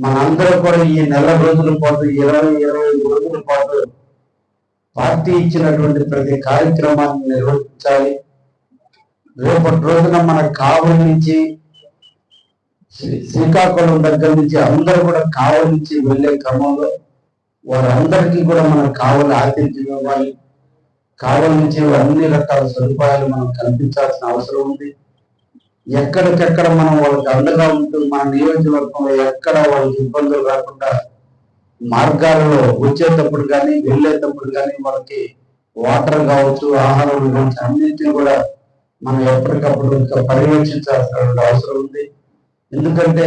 మనందరూ కూడా ఈ నెల రోజుల పాటు 20-25 రోజుల పాటు పార్టీ ఇచ్చినటువంటి ప్రతి కార్యక్రమాన్ని నిర్వహించాలి. రేపటి రోజున మన కావలి నుంచి శ్రీకాకుళం దగ్గర నుంచి అందరూ కూడా కావలి నుంచి వెళ్ళే క్రమంలో వారందరికీ కూడా మనం కావలి ఆతిథ్యం ఇవ్వాలి. కావలి నుంచి అన్ని రకాల సదుపాయాలు మనం కల్పించాల్సిన అవసరం ఉంది. ఎక్కడికెక్కడ మనం వాళ్ళకి అండగా ఉంటూ మన నియోజకవర్గంలో ఎక్కడ వాళ్ళకి ఇబ్బందులు రాకుండా మార్గాలలో వచ్చేటప్పుడు కానీ వెళ్ళేటప్పుడు కానీ వాళ్ళకి వాటర్ కావచ్చు, ఆహారం కావచ్చు, అన్నింటినీ కూడా మనం ఎప్పటికప్పుడు పర్యవేక్షించాల్సిన అవసరం ఉంది. ఎందుకంటే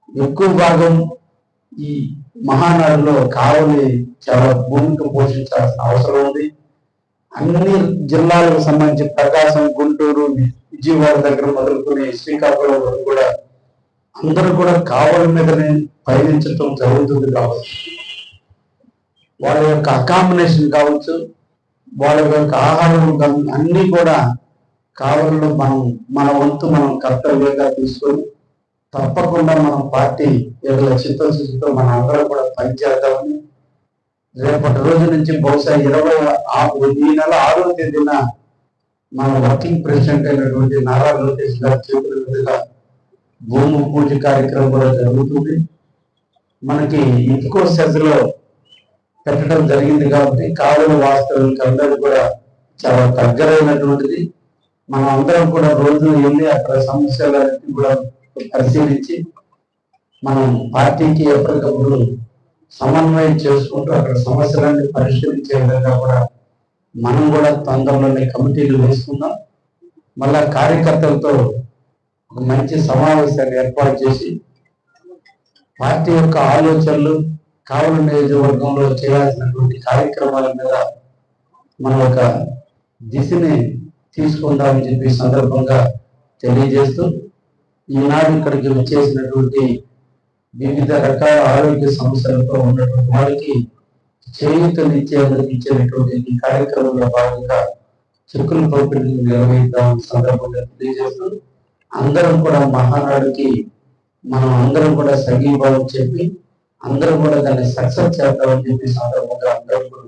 ఎక్కువ భాగం ఈ మహానగరంలో కావలి చాలా భూమిక పోషించాల్సిన అవసరం ఉంది. అన్ని జిల్లాలకు సంబంధించి ప్రకాశం, గుంటూరు, విజయవాడ దగ్గర మొదలుకొని శ్రీకాకుళం వరకు కూడా అందరూ కూడా కావలి మీదనే పయనించడం జరుగుతుంది. కావచ్చు వాళ్ళ యొక్క అకామిడేషన్ కావచ్చు, వాళ్ళ యొక్క ఆహారం అన్ని కూడా కావలిలో మన వంతు మనం కర్తవ్యంగా తీసుకొని తప్పకుండా మనం పార్టీ ఏదో చిత్తశుద్ధితో మన అందరం కూడా పనిచేద్దామని రేపటి రోజు నుంచి బహుశా ఈ నెల 6వ తేదీన మన వర్కింగ్ ప్రెసిడెంట్ అయినటువంటి నారా లోకేష్ గారి చేతుల మీదుగా భూమి పూజ కార్యక్రమం కూడా జరుగుతుంది. మనకి ఇంకో సెజ్లో పెట్టడం జరిగింది కాబట్టి కావలి వాస్తవులకి అందరూ కూడా చాలా దగ్గరైనటువంటిది. మనం అందరం కూడా రోజు వెళ్ళి అక్కడ సమస్యలన్నింటినీ కూడా పరిశీలించి మనం పార్టీకి ఎప్పటికప్పుడు సమన్వయం చేసుకుంటూ అక్కడ సమస్యలన్నీ పరిష్కరించే విధంగా కూడా మనం కూడా తొందరలోనే కమిటీలు వేసుకుందాం. మళ్ళా కార్యకర్తలతో ఒక మంచి సమావేశాన్ని ఏర్పాటు చేసి పార్టీ యొక్క ఆలోచనలు కావలి నియోజకవర్గంలో చేయాల్సినటువంటి కార్యక్రమాల మీద మనం ఒక దిశని తీసుకుందామని చెప్పి సందర్భంగా తెలియజేస్తూ ఈనాడు ఇక్కడికి వచ్చేసినటువంటి వివిధ రకాల ఆరోగ్య సమస్యలతో ఉన్నటువంటి వారికి చేయూతనిచ్చేటువంటి ఈ కార్యక్రమంలో భాగంగా చెక్కుల పంపిణీ నిర్వహిద్దామని సందర్భంగా తెలియజేస్తూ అందరం కూడా మహానాడుకి మనం అందరం కూడా సంఘీభావం చెప్పి అందరం కూడా దాన్ని సక్సెస్ చేద్దామని చెప్పి సందర్భంగా అందరూ కూడా